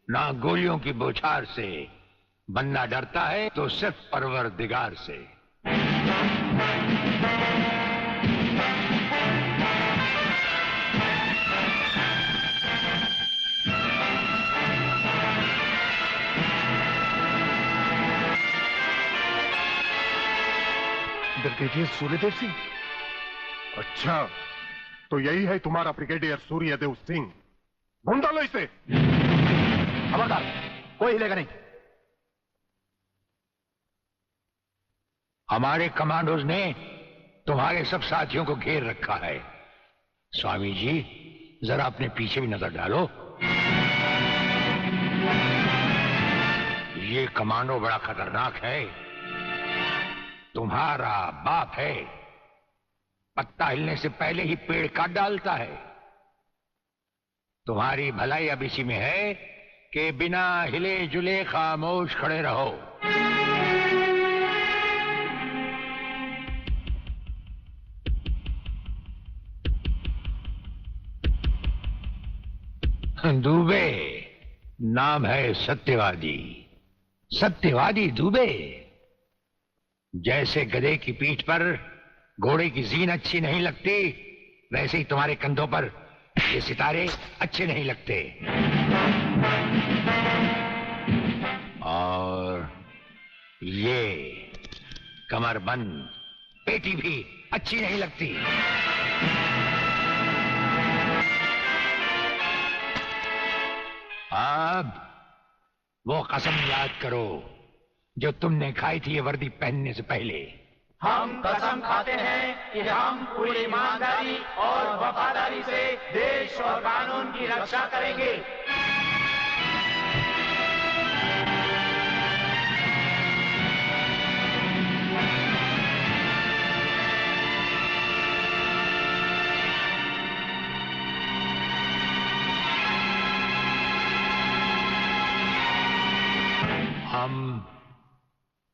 ना गोलियों की बौछार से। बनना डरता है तो सिर्फ परवरदिगार से। ब्रिगेडियर सूर्यदेव सिंह? अच्छा, तो यही है तुम्हारा ब्रिगेडियर सूर्यदेव सिंह। ढूंढ डालो इसे। खबरदार, कोई हिलेगा नहीं। हमारे कमांडोज ने तुम्हारे सब साथियों को घेर रखा है। स्वामी जी, जरा अपने पीछे भी नजर डालो। ये कमांडो बड़ा खतरनाक है। तुम्हारा बाप है, पत्ता हिलने से पहले ही पेड़ काट डालता है। तुम्हारी भलाई अब इसी में है कि बिना हिले जुले खामोश खड़े रहो। दुबे नाम है सत्यवादी। सत्यवादी दुबे। जैसे गधे की पीठ पर घोड़े की जीन अच्छी नहीं लगती, वैसे ही तुम्हारे कंधों पर ये सितारे अच्छे नहीं लगते। और ये कमरबंद पेटी भी अच्छी नहीं लगती। अब वो कसम याद करो जो तुमने खाई थी ये वर्दी पहनने से पहले। हम कसम खाते हैं कि हम पूरी ईमानदारी और वफादारी से देश और कानून की रक्षा करेंगे। हम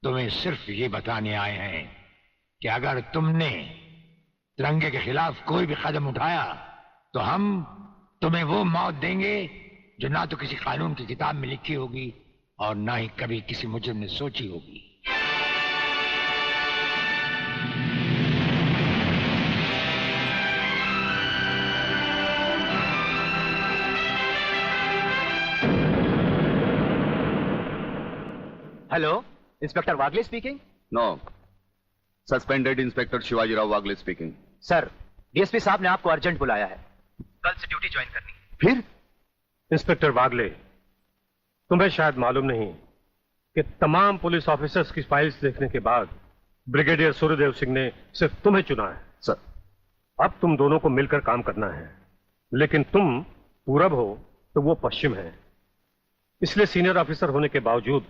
तुम्हें सिर्फ ये बताने आए हैं कि अगर तुमने तिरंगे के खिलाफ कोई भी कदम उठाया तो हम तुम्हें वो मौत देंगे जो ना तो किसी कानून की किताब में लिखी होगी और ना ही कभी किसी मुजरिम ने सोची होगी। Hello, inspector Wagle speaking. No, suspended inspector Shivajirao Wagle speaking. Sir, DSP साहब ने आपको अर्जेंट बुलाया है। कल से ड्यूटी ज्वाइन करनी। फिर? इंस्पेक्टर वागले, तुम्हें शायद मालूम नहीं कि तमाम पुलिस ऑफिसर्स की फाइल्स देखने के बाद ब्रिगेडियर सूर्यदेव सिंह ने सिर्फ तुम्हें चुना है। सर, अब तुम दोनों को मिलकर काम करना है, लेकिन तुम पूरब हो तो वो पश्चिम है। इसलिए सीनियर ऑफिसर होने के बावजूद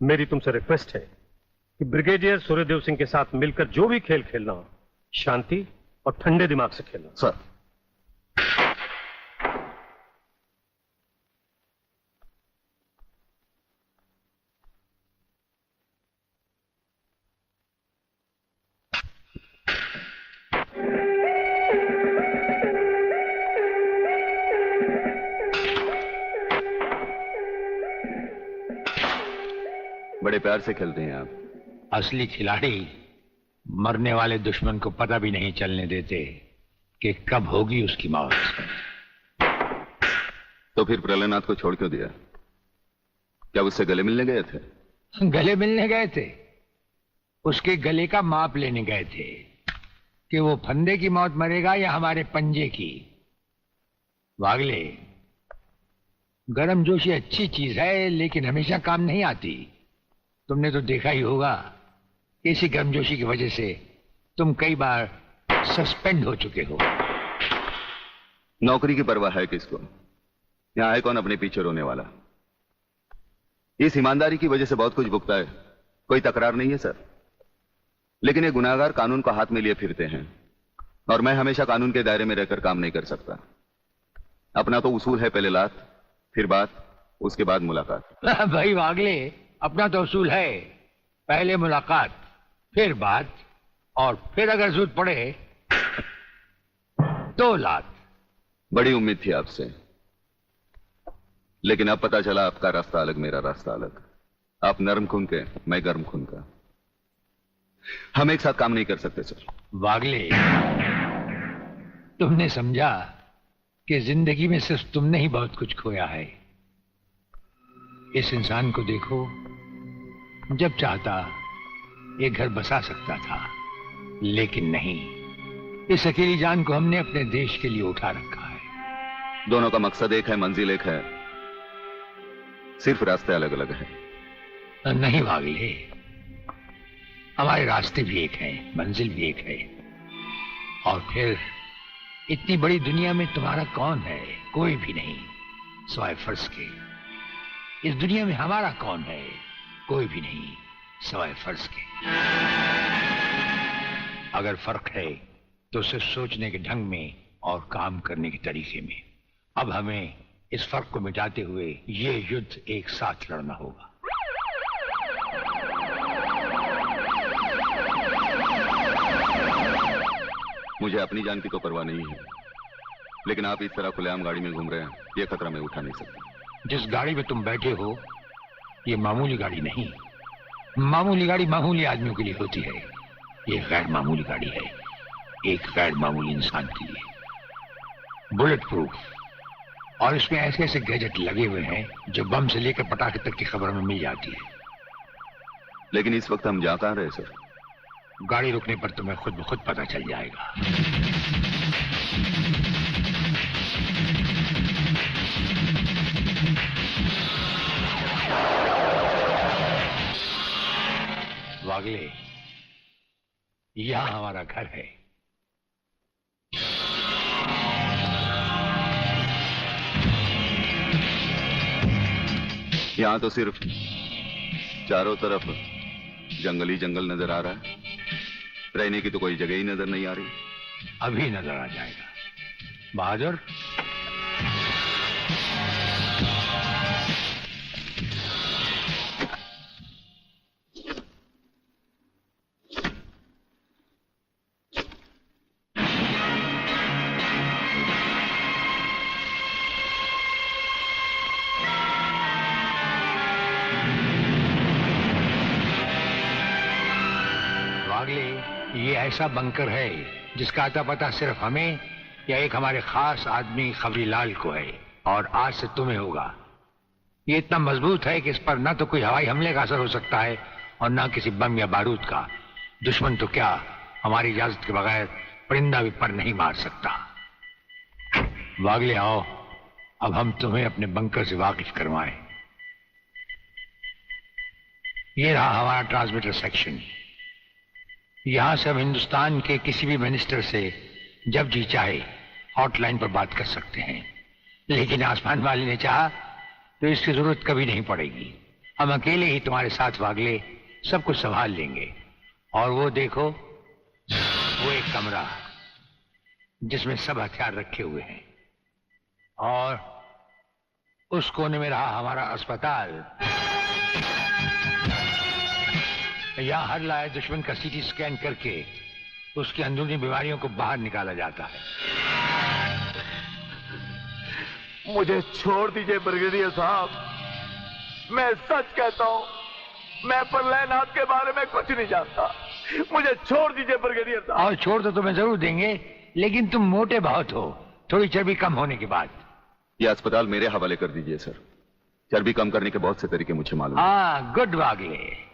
मेरी तुमसे रिक्वेस्ट है कि ब्रिगेडियर सूर्यदेव सिंह के साथ मिलकर जो भी खेल खेलना, शांति और ठंडे दिमाग से खेलना। सर। बड़े प्यार से खेलते हैं आप। असली खिलाड़ी मरने वाले दुश्मन को पता भी नहीं चलने देते कि कब होगी उसकी मौत। तो फिर प्रलयनाथ को छोड़ क्यों दिया? क्या उससे गले मिलने गए थे? गले मिलने गए थे? उसके गले का माप लेने गए थे कि वो फंदे की मौत मरेगा या हमारे पंजे की। वागले, गर्मजोशी अच्छी चीज है लेकिन हमेशा काम नहीं आती। तुमने तो देखा ही होगा कि इसी गर्मजोशी की वजह से तुम कई बार सस्पेंड हो चुके हो। नौकरी की परवाह है किसको? यहां है कौन अपने पीछे रोने वाला? इस ईमानदारी की वजह से बहुत कुछ भुगता है, कोई तकरार नहीं है सर। लेकिन ये गुनाहगार कानून को हाथ में लिए फिरते हैं और मैं हमेशा कानून के दायरे में रहकर काम नहीं कर सकता। अपना तो उसूल है, पहले लात फिर बात, उसके बाद मुलाकात। भाई वागले, अपना तो उसूल है, पहले मुलाकात फिर बात और फिर अगर जरूरत पड़े तो लात। बड़ी उम्मीद थी आपसे। लेकिन अब पता चला आपका रास्ता अलग, मेरा रास्ता अलग। आप नरम खून के, मैं गर्म खून का। हम एक साथ काम नहीं कर सकते सर। वागले, तुमने समझा कि जिंदगी में सिर्फ तुमने ही बहुत कुछ खोया है। इस इंसान को देखो, जब चाहता एक घर बसा सकता था, लेकिन नहीं, इस अकेली जान को हमने अपने देश के लिए उठा रखा है। दोनों का मकसद एक है, मंजिल एक है, सिर्फ रास्ते अलग अलग हैं। नहीं वागले, हमारे रास्ते भी एक हैं, मंजिल भी एक है। और फिर इतनी बड़ी दुनिया में तुम्हारा कौन है? कोई भी नहीं, सिवाय फर्ज के। इस दुनिया में हमारा कौन है? कोई भी नहीं, सिवाय फर्ज के। अगर फर्क है तो सिर्फ सोचने के ढंग में और काम करने के तरीके में। अब हमें इस फर्क को मिटाते हुए ये युद्ध एक साथ लड़ना होगा। मुझे अपनी जान की तो परवाह नहीं है, लेकिन आप इस तरह खुलेआम गाड़ी में घूम रहे हैं, ये खतरा मैं उठा नहीं सकता। जिस गाड़ी में तुम बैठे हो, ये मामूली गाड़ी नहीं। मामूली गाड़ी मामूली आदमियों के लिए होती है, ये गैर मामूली गाड़ी है, एक गैर मामूली इंसान के लिए। बुलेट प्रूफ, और इसमें ऐसे ऐसे गैजेट लगे हुए हैं जो बम से लेकर पटाखे तक की खबर में मिल जाती है। लेकिन इस वक्त हम जा कहां रहे सर? गाड़ी रुकने पर तुम्हें खुद ब खुद पता चल जाएगा। वागले, यहां हमारा घर है। यहां तो सिर्फ चारों तरफ जंगल ही जंगल नजर आ रहा है, रहने की तो कोई जगह ही नजर नहीं आ रही। अभी नजर आ जाएगा बहादुर। ये ऐसा बंकर है जिसका अता पता सिर्फ हमें या एक हमारे खास आदमी खबरीलाल को है, और आज से तुम्हें होगा। ये इतना मजबूत है कि इस पर ना तो कोई हवाई हमले का असर हो सकता है और ना किसी बम या बारूद का। दुश्मन तो क्या, हमारी इजाजत के बगैर परिंदा भी पर नहीं मार सकता। वागले आओ, अब हम तुम्हें अपने बंकर से वाकिफ करवाएं। ये रहा हमारा ट्रांसमीटर सेक्शन। यहां से हम हिंदुस्तान के किसी भी मिनिस्टर से जब जी चाहे हॉटलाइन पर बात कर सकते हैं, लेकिन आसमान वाले ने चाहा तो इसकी जरूरत कभी नहीं पड़ेगी। हम अकेले ही तुम्हारे साथ वागले सब कुछ संभाल लेंगे। और वो देखो, वो एक कमरा जिसमें सब हथियार रखे हुए हैं, और उस कोने में रहा हमारा अस्पताल। यहां हर लाए दुश्मन का सीटी स्कैन करके उसकी अंदरूनी बीमारियों को बाहर निकाला जाता है। मुझे छोड़ दीजिए ब्रिगेडियर साहब, मैं सच कहता हूं, मैं प्रलयनाथ के बारे में कुछ नहीं जानता। मुझे छोड़ दीजिए ब्रिगेडियर साहब। और छोड़ तो तुम्हें जरूर देंगे, लेकिन तुम मोटे बहुत हो, थोड़ी चर्बी कम होने के बाद। यह अस्पताल मेरे हवाले कर दीजिए सर। चर्बी कम करने के बहुत से तरीके मुझे मालूम है। हाँ, गुड वागले।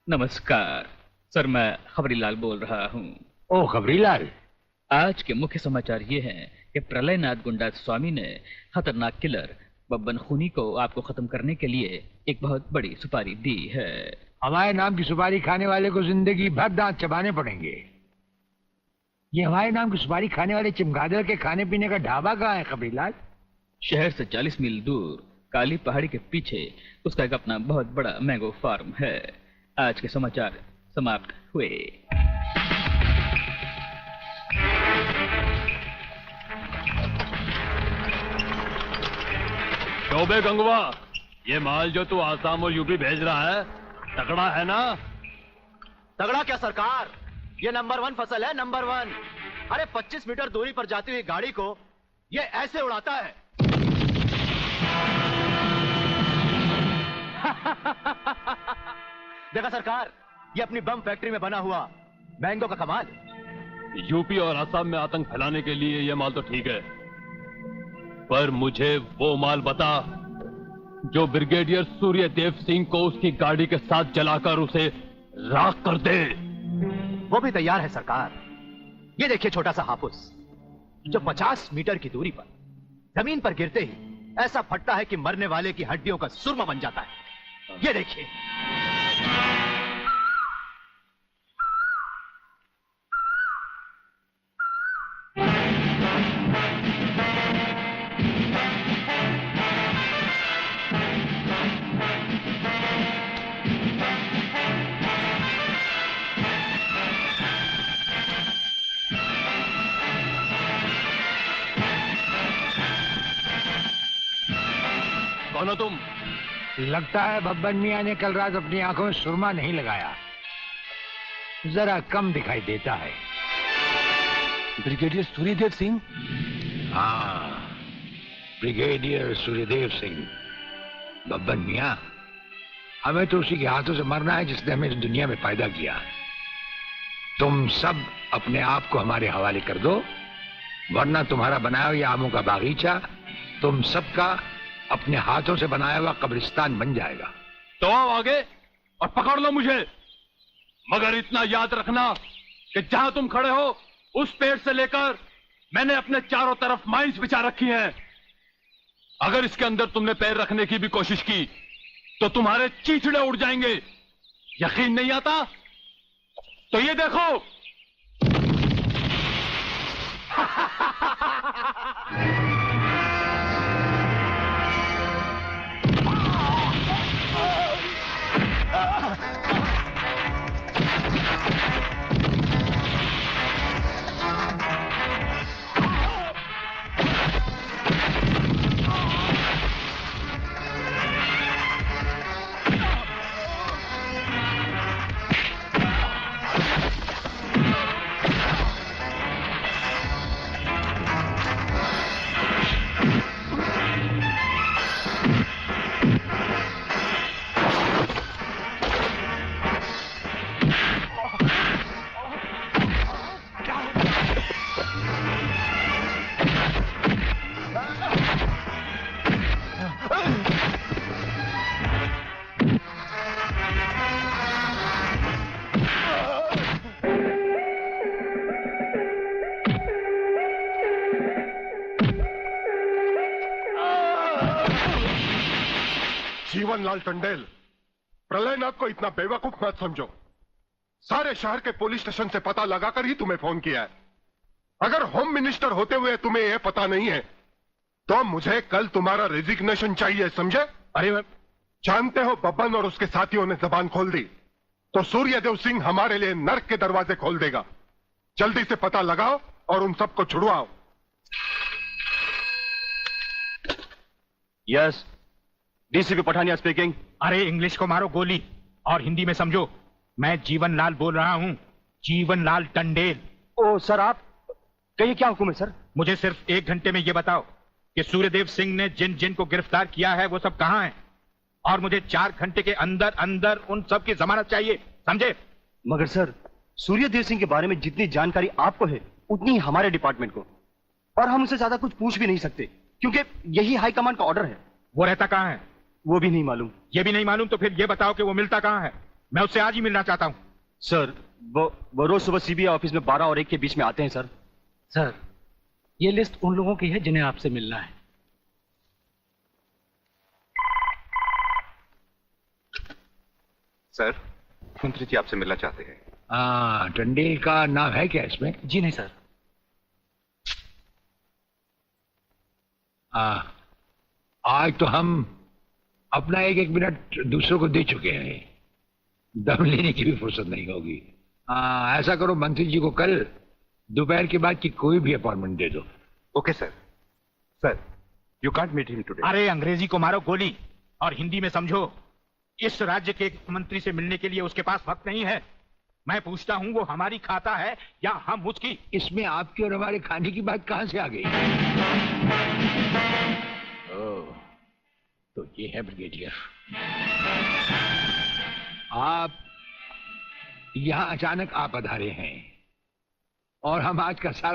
नमस्कार सर, मैं खबरीलाल बोल रहा हूँ। ओ खबरीलाल, आज के मुख्य समाचार ये हैं कि प्रलयनाथ गुंडा स्वामी ने खतरनाक किलर बब्बन खूनी को आपको खत्म करने के लिए एक बहुत बड़ी सुपारी दी है। हमारे नाम की सुपारी खाने वाले को जिंदगी भर दांत चबाने पड़ेंगे। ये हमारे नाम की सुपारी खाने वाले चमगादड़ के खाने पीने का ढाबा कहाँ है खबरीलाल? शहर से 40 मील दूर काली पहाड़ी के पीछे उसका एक अपना बहुत बड़ा मैंगो फार्म है। आज के समाचार समाप्त हुए। चौबे गंगवा, ये माल जो तू आसाम और यूपी भेज रहा है तगड़ा है ना? तगड़ा क्या सरकार, ये नंबर 1 फसल है, नंबर 1। अरे 25 मीटर दूरी पर जाती हुई गाड़ी को ये ऐसे उड़ाता है। देखा सरकार, ये अपनी बम फैक्ट्री में बना हुआ मैंगो का कमाल। यूपी और असम में आतंक फैलाने के लिए ये माल तो ठीक है, पर मुझे वो माल बता जो ब्रिगेडियर सूर्यदेव सिंह को उसकी गाड़ी के साथ जलाकर उसे राख कर दे। वो भी तैयार है सरकार। ये देखिए छोटा सा हापुस जो 50 मीटर की दूरी पर जमीन पर गिरते ही ऐसा फटता है कि मरने वाले की हड्डियों का सुरमा बन जाता है। ये देखिए। कौन हो तुम? लगता है बब्बन मियां ने कल रात अपनी आंखों में सुरमा नहीं लगाया, जरा कम दिखाई देता है। ब्रिगेडियर सूर्यदेव सिंह? हाँ, ब्रिगेडियर सूर्यदेव सिंह। बब्बन मियां, हमें तो उसी के हाथों से मरना है जिसने हमें इस दुनिया में पैदा किया। तुम सब अपने आप को हमारे हवाले कर दो, वरना तुम्हारा बनाया हुआ आमों का बागीचा तुम सबका अपने हाथों से बनाया हुआ कब्रिस्तान बन जाएगा। तो आओ आगे और पकड़ लो मुझे, मगर इतना याद रखना कि जहां तुम खड़े हो उस पेड़ से लेकर मैंने अपने चारों तरफ माइंस बिछा रखी हैं। अगर इसके अंदर तुमने पैर रखने की भी कोशिश की तो तुम्हारे चीथड़े उड़ जाएंगे। यकीन नहीं आता तो ये देखो। जीवनलाल टंडेल, प्रलयनाथ को इतना बेवकूफ मत समझो। सारे शहर के पुलिस स्टेशन से पता लगाकर ही तुम्हें फोन किया है। अगर होम मिनिस्टर होते हुए तुम्हें यह पता नहीं है तो मुझे कल तुम्हारा रेजिग्नेशन चाहिए, समझे? अरे जानते हो, बब्बन और उसके साथियों ने जबान खोल दी तो सूर्यदेव सिंह हमारे लिए नर्क के दरवाजे खोल देगा। जल्दी से पता लगाओ और उन सबको छुड़वाओ। Yes, DCP Pathania speaking. अरे इंग्लिश को मारो गोली और हिंदी में समझो। मैं जीवनलाल बोल रहा हूं, जीवनलाल टंडेल। ओ सर, आप कहिए, क्या हुक्म है सर? मुझे सिर्फ 1 घंटे में यह बताओ कि सूर्यदेव सिंह ने जिन जिन को गिरफ्तार किया है वो सब कहां हैं, और मुझे 4 घंटे के अंदर अंदर उन सब की जमानत चाहिए, समझे? मगर सर, सूर्यदेव सिंह के बारे में जितनी जानकारी आपको है उतनी ही हमारे डिपार्टमेंट को, और हम उनसे ज्यादा कुछ पूछ भी नहीं सकते क्योंकि यही हाई कमांड का ऑर्डर है। वो रहता कहां है? वो भी नहीं मालूम। ये भी नहीं मालूम तो फिर ये बताओ कि वो मिलता कहां है? मैं उससे आज ही मिलना चाहता हूं। सर, वो रोज सुबह सीबीआई ऑफिस में 12 और 1 के बीच में आते हैं सर। सर, ये लिस्ट उन लोगों की है जिन्हें आपसे मिलना है। सर, मंत्री जी आपसे मिलना चाहते हैं। टंडेल का नाम है क्या इसमें? जी नहीं सर। आज तो हम अपना 1-1 मिनट दूसरों को दे चुके हैं, दम लेने की भी फुर्सत नहीं होगी। ऐसा करो, मंत्री जी को कल दोपहर के बाद की कोई भी अपॉइंटमेंट दे दो। Okay sir. Sir, you can't meet him today. अरे अंग्रेजी को मारो गोली और हिंदी में समझो, इस राज्य के मंत्री से मिलने के लिए उसके पास वक्त नहीं है। मैं पूछता हूं वो हमारी खाता है या हम उसकी? इसमें आपकी और हमारे खाने की बात कहां से आ गई? ओह, तो ये है ब्रिगेडियर। आप यहां अचानक आ पधारे हैं और हम आज का सारा